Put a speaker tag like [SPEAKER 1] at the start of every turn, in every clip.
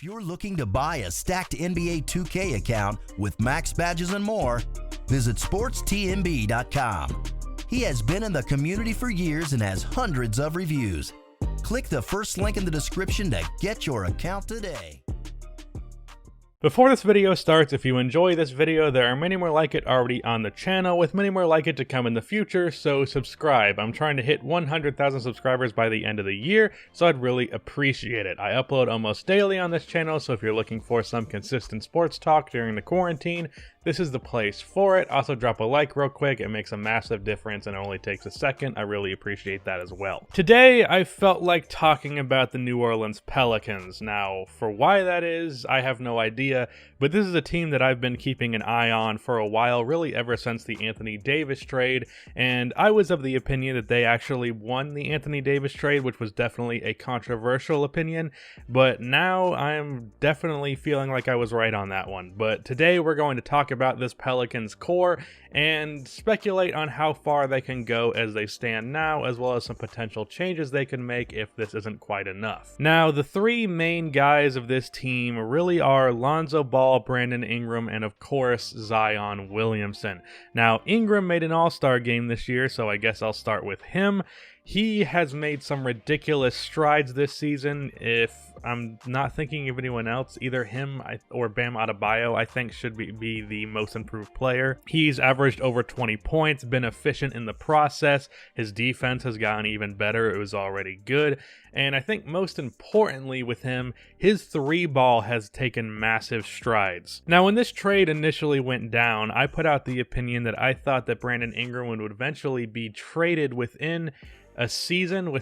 [SPEAKER 1] If you're looking to buy a stacked NBA 2K account with max badges and more, visit sportstmb.com. He has been in the community for years and has hundreds of reviews. Click the first link in the description to get your account today.
[SPEAKER 2] Before this video starts, if you enjoy this video, there are many more like it already on the channel, with many more like it to come in the future, so subscribe. I'm trying to hit 100,000 subscribers by the end of the year, so I'd really appreciate it. I upload almost daily on this channel, so if you're looking for some consistent sports talk during the quarantine, this is the place for it. Also, drop a like real quick. It makes a massive difference and it only takes a second. I really appreciate that as well. Today, I felt like talking about the New Orleans Pelicans. Now, for why that is, I have no idea, but this is a team that I've been keeping an eye on for a while, really ever since the Anthony Davis trade, and I was of the opinion that they actually won the Anthony Davis trade, which was definitely a controversial opinion, but now I'm definitely feeling like I was right on that one. But today, we're going to talk about this Pelicans core and speculate on how far they can go as they stand now, as well as some potential changes they can make if this isn't quite enough. Now, the three main guys of this team really are Lonzo Ball, Brandon Ingram, and of course Zion Williamson. Now, Ingram made an all-star game this year, so I guess I'll start with him. He has made some ridiculous strides this season. If I'm not thinking of anyone else, either him or Bam Adebayo, I think should be the most improved player. He's averaged over 20 points, been efficient in the process. His defense has gotten even better. It was already good. And I think most importantly with him, his three ball has taken massive strides. Now, when this trade initially went down, I put out the opinion that I thought that Brandon Ingram would eventually be traded within a season,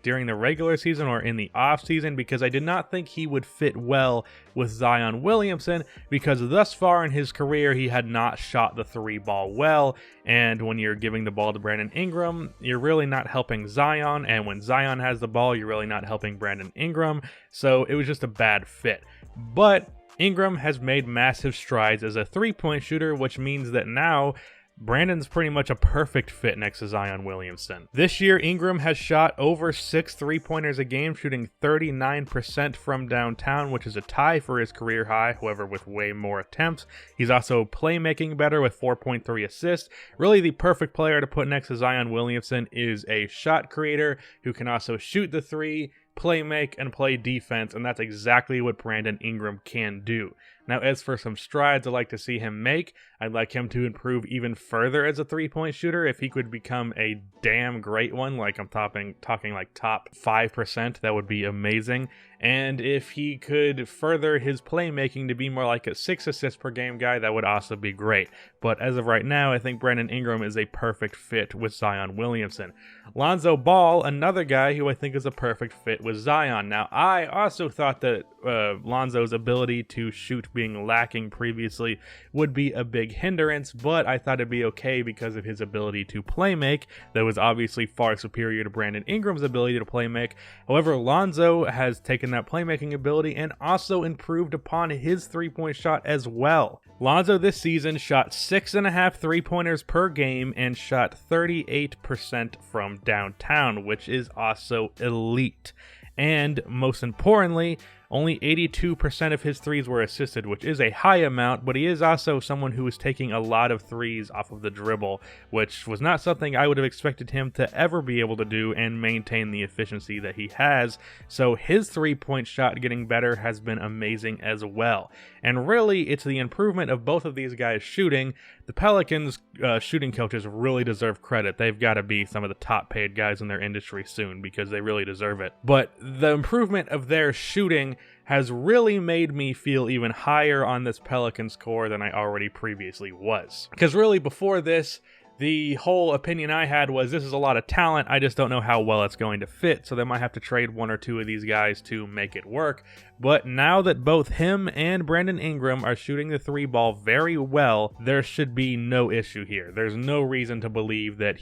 [SPEAKER 2] during the regular season or in the off season, because I did not think he would fit well with Zion Williamson, because thus far in his career he had not shot the three ball well, and when you're giving the ball to Brandon Ingram, you're really not helping Zion, and when Zion has the ball, you're really not helping Brandon Ingram, so it was just a bad fit. But Ingram has made massive strides as a three-point shooter, which means that now Brandon's pretty much a perfect fit next to Zion Williamson. This year, Ingram has shot over 6 three-pointers a game, shooting 39% from downtown, which is a tie for his career high, however, with way more attempts. He's also playmaking better with 4.3 assists. Really, the perfect player to put next to Zion Williamson is a shot creator who can also shoot the three, play make, and play defense, and that's exactly what Brandon Ingram can do. Now, as for some strides I'd like to see him make, I'd like him to improve even further as a three-point shooter. If he could become a damn great one, like I'm talking like top 5%, that would be amazing. And if he could further his playmaking to be more like a 6 assists per game guy, that would also be great. But as of right now, I think Brandon Ingram is a perfect fit with Zion Williamson. Lonzo Ball, another guy who I think is a perfect fit with Zion. Now, I also thought that Lonzo's ability to shoot being lacking previously would be a big hindrance, but I thought it'd be okay because of his ability to play make. That was obviously far superior to Brandon Ingram's ability to play make. However, Lonzo has taken that playmaking ability and also improved upon his three-point shot as well. Lonzo this season shot 6.5 three-pointers per game and shot 38% from downtown, which is also elite. And most importantly, only 82% of his threes were assisted, which is a high amount, but he is also someone who is taking a lot of threes off of the dribble, which was not something I would have expected him to ever be able to do and maintain the efficiency that he has. So his three-point shot getting better has been amazing as well. And really, it's the improvement of both of these guys shooting. The Pelicans shooting coaches really deserve credit. They've got to be some of the top paid guys in their industry soon because they really deserve it. But the improvement of their shooting has really made me feel even higher on this Pelicans core than I already previously was. Because really before this, the whole opinion I had was this is a lot of talent, I just don't know how well it's going to fit, so they might have to trade one or two of these guys to make it work. But now that both him and Brandon Ingram are shooting the three ball very well, there should be no issue here. There's no reason to believe that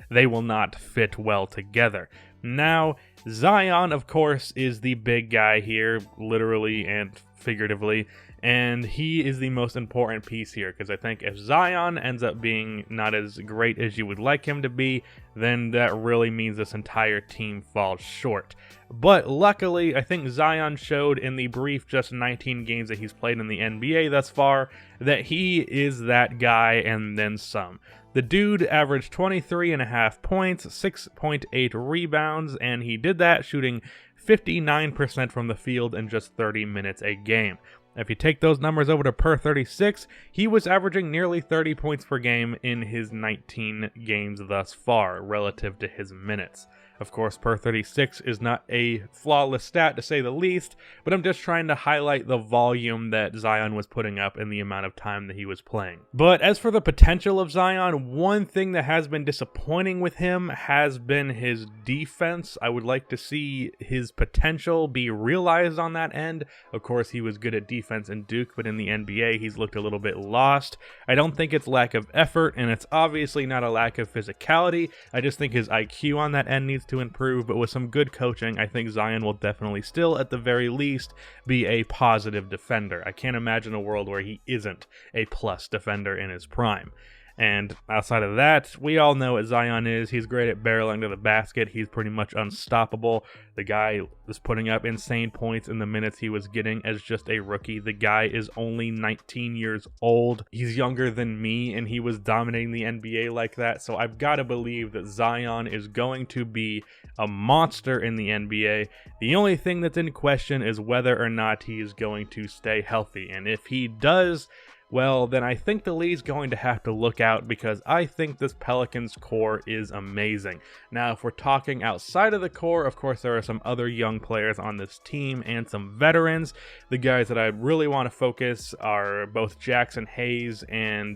[SPEAKER 2] they will not fit well together. Now, Zion, of course, is the big guy here, literally and figuratively, and he is the most important piece here, because I think if Zion ends up being not as great as you would like him to be, then that really means this entire team falls short. But luckily, I think Zion showed in the brief just 19 games that he's played in the NBA thus far that he is that guy and then some. The dude averaged 23.5 points, 6.8 rebounds, and he did that shooting 59% from the field in just 30 minutes a game. If you take those numbers over to per 36, he was averaging nearly 30 points per game in his 19 games thus far relative to his minutes. Of course, per 36 is not a flawless stat to say the least, but I'm just trying to highlight the volume that Zion was putting up in the amount of time that he was playing. But as for the potential of Zion, one thing that has been disappointing with him has been his defense. I would like to see his potential be realized on that end. Of course, he was good at defense in Duke, but in the NBA, he's looked a little bit lost. I don't think it's lack of effort, and it's obviously not a lack of physicality. I just think his IQ on that end needs to improve, but with some good coaching, I think Zion will definitely still, at the very least, be a positive defender. I can't imagine a world where he isn't a plus defender in his prime. And outside of that, we all know what Zion is. He's great at barreling to the basket. He's pretty much unstoppable. The guy was putting up insane points in the minutes he was getting as just a rookie. The guy is only 19 years old. He's younger than me, and he was dominating the NBA like that. So I've got to believe that Zion is going to be a monster in the NBA. The only thing that's in question is whether or not he is going to stay healthy. And if he does, well, then I think the league's going to have to look out, because I think this Pelicans core is amazing. Now, if we're talking outside of the core, of course, there are some other young players on this team and some veterans. The guys that I really want to focus are both Jackson Hayes and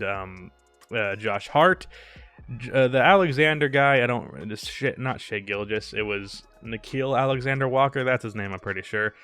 [SPEAKER 2] Josh Hart. The Alexander guy, not Shea Gilgeous, it was Nikhil Alexander Walker, that's his name, I'm pretty sure.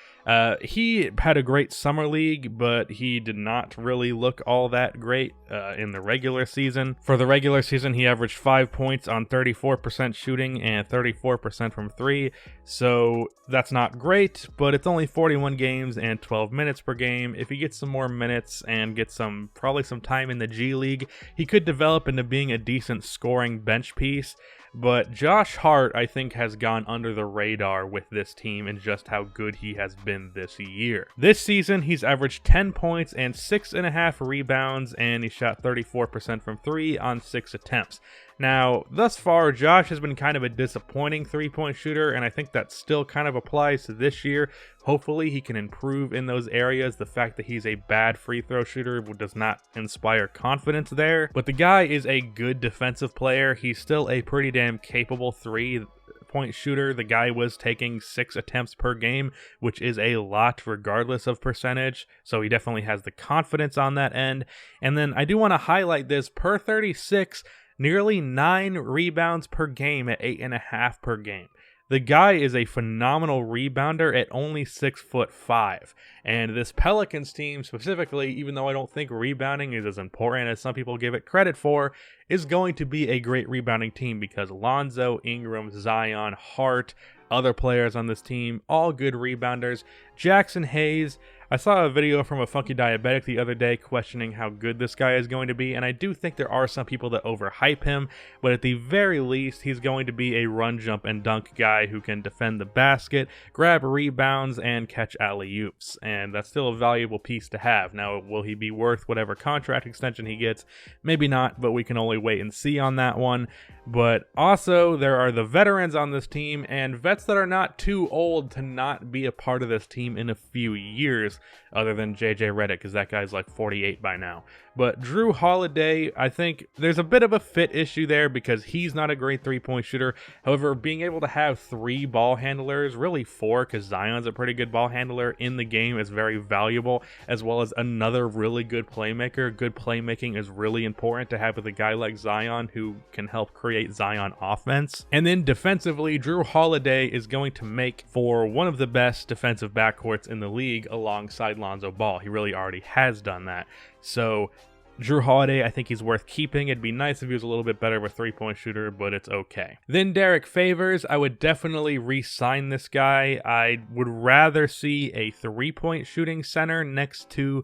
[SPEAKER 2] He had a great summer league, but he did not really look all that great in the regular season. For the regular season, he averaged 5 points on 34% shooting and 34% from 3, so that's not great, but it's only 41 games and 12 minutes per game. If he gets some more minutes and gets probably some time in the G League, he could develop into being a decent scoring bench piece. But Josh Hart, I think, has gone under the radar with this team and just how good he has been this year. This season, he's averaged 10 points and 6.5 rebounds, and he shot 34% from 3 on 6 attempts. Now, thus far, Josh has been kind of a disappointing three-point shooter, and I think that still kind of applies to this year. Hopefully, he can improve in those areas. The fact that he's a bad free throw shooter does not inspire confidence there. But the guy is a good defensive player. He's still a pretty damn capable three-point shooter. The guy was taking 6 attempts per game, which is a lot regardless of percentage. So he definitely has the confidence on that end. And then I do want to highlight this. Per 36, nearly 9 rebounds per game at 8.5 per game. The guy is a phenomenal rebounder at only 6'5", and this Pelicans team specifically, even though I don't think rebounding is as important as some people give it credit for, is going to be a great rebounding team because Lonzo, Ingram, Zion, Hart, other players on this team, all good rebounders. Jackson Hayes, I saw a video from a Funky Diabetic the other day questioning how good this guy is going to be, and I do think there are some people that overhype him, but at the very least, he's going to be a run, jump, and dunk guy who can defend the basket, grab rebounds, and catch alley-oops, and that's still a valuable piece to have. Now, will he be worth whatever contract extension he gets? Maybe not, but we can only wait and see on that one. But also, there are the veterans on this team, and vets that are not too old to not be a part of this team in a few years, other than JJ Redick, because that guy's like 48 by now. But Drew Holiday, I think there's a bit of a fit issue there because he's not a great three-point shooter. However, being able to have 3 ball handlers, really 4 because Zion's a pretty good ball handler in the game, is very valuable, as well as another really good playmaker. Good playmaking is really important to have with a guy like Zion who can help create Zion offense. And then defensively, Drew Holiday is going to make for one of the best defensive backcourts in the league alongside Lonzo Ball. He really already has done that. So Jrue Holiday, I think he's worth keeping. It'd be nice if he was a little bit better of a three-point shooter, but it's okay. Then Derek Favors, I would definitely re-sign this guy. I would rather see a three-point shooting center next to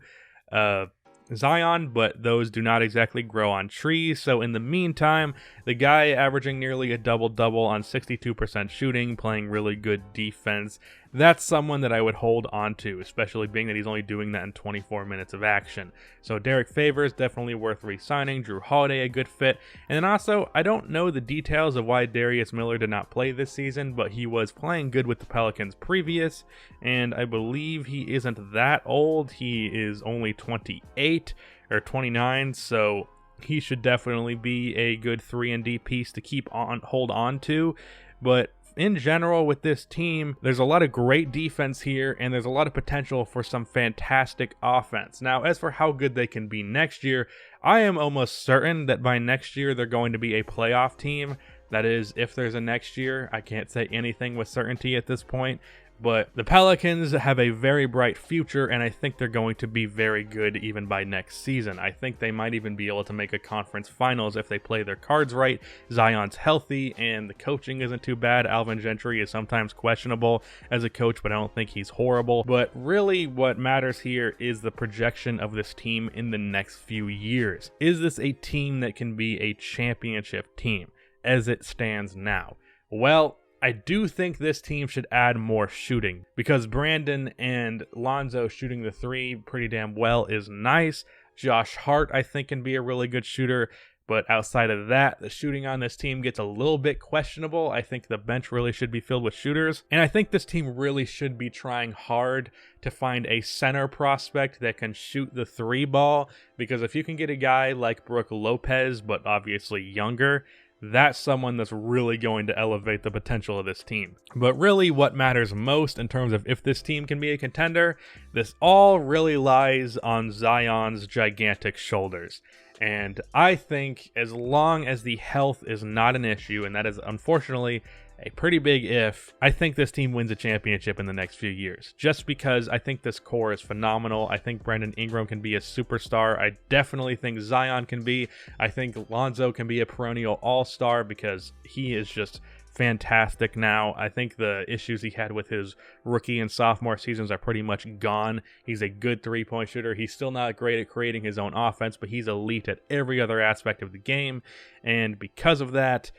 [SPEAKER 2] Zion, but those do not exactly grow on trees. So in the meantime, the guy averaging nearly a double-double on 62% shooting, playing really good defense, that's someone that I would hold on to, especially being that he's only doing that in 24 minutes of action. So Derek Favors, definitely worth re-signing. Jrue Holiday, a good fit. And then also, I don't know the details of why Darius Miller did not play this season, but he was playing good with the Pelicans previous, and I believe he isn't that old. He is only 28 or 29, so he should definitely be a good 3-and-D piece to hold on to. But in general, with this team, there's a lot of great defense here, and there's a lot of potential for some fantastic offense. Now, as for how good they can be next year, I am almost certain that by next year, they're going to be a playoff team. That is, if there's a next year. I can't say anything with certainty at this point. But the Pelicans have a very bright future, and I think they're going to be very good even by next season. I think they might even be able to make a conference finals if they play their cards right. Zion's healthy, and the coaching isn't too bad. Alvin Gentry is sometimes questionable as a coach, but I don't think he's horrible. But really what matters here is the projection of this team in the next few years. Is this a team that can be a championship team as it stands now? Well, I do think this team should add more shooting, because Brandon and Lonzo shooting the three pretty damn well is nice. Josh Hart, I think, can be a really good shooter, but outside of that, the shooting on this team gets a little bit questionable. I think the bench really should be filled with shooters, and I think this team really should be trying hard to find a center prospect that can shoot the three ball, because if you can get a guy like Brook Lopez, but obviously younger, that's someone that's really going to elevate the potential of this team. But really what matters most in terms of if this team can be a contender, this all really lies on Zion's gigantic shoulders. And I think as long as the health is not an issue, and that is unfortunately a pretty big if, I think this team wins a championship in the next few years. Just because I think this core is phenomenal. I think Brandon Ingram can be a superstar. I definitely think Zion can be. I think Lonzo can be a perennial all-star because he is just fantastic now. I think the issues he had with his rookie and sophomore seasons are pretty much gone. He's a good three-point shooter. He's still not great at creating his own offense, but he's elite at every other aspect of the game. And because of that,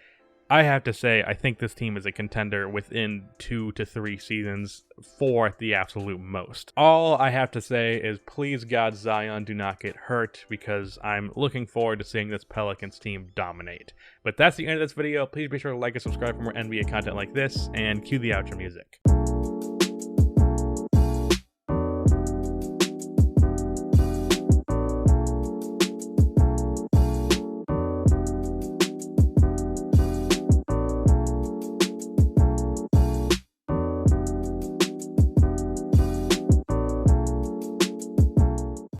[SPEAKER 2] I have to say, I think this team is a contender within 2 to 3 seasons, 4 at the absolute most. All I have to say is, please God, Zion, do not get hurt, because I'm looking forward to seeing this Pelicans team dominate. But that's the end of this video. Please be sure to like and subscribe for more NBA content like this, and cue the outro music.